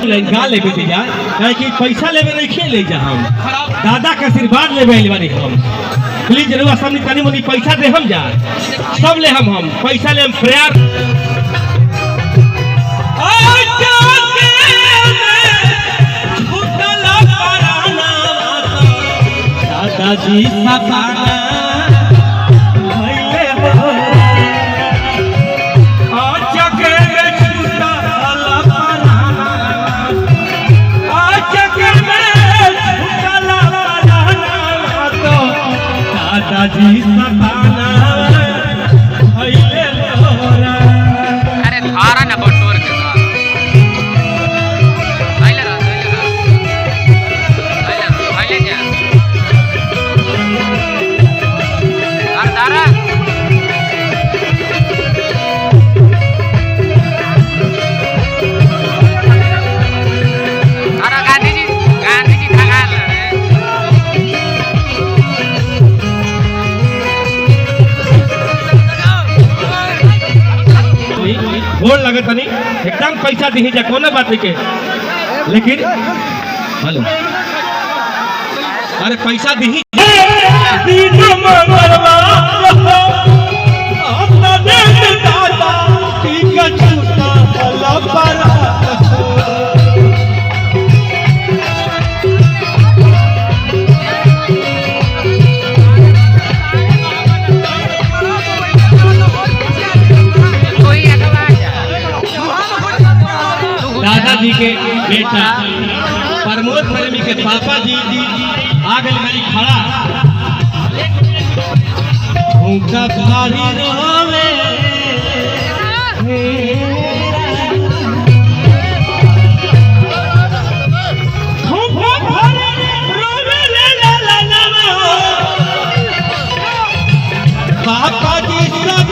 लड़का लेबे के जा काहे कि पैसा लेबे नहीं खेले जा हम दादा के आशीर्वाद लेबे आइल बानी हम प्लीज रउआ सामने तनी मनी पैसा दे हम जा सब ले हम पैसा ले हम प्यार दादाजी सपाना दादाजी सपाना अरे थारा ना बटोर के आइले जा तारा तारा गांधी जी थका गोल लगे तनी एकदम पैसा दी जा कोनो बात के लेकिन हेलो अरे पैसा दी दादाजी के बेटा प्रमोद प्रेमी के पापा जी आ गए मेरी खड़ा उनका भारी रोवे पापा जी सब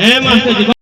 हे मास्टर जी।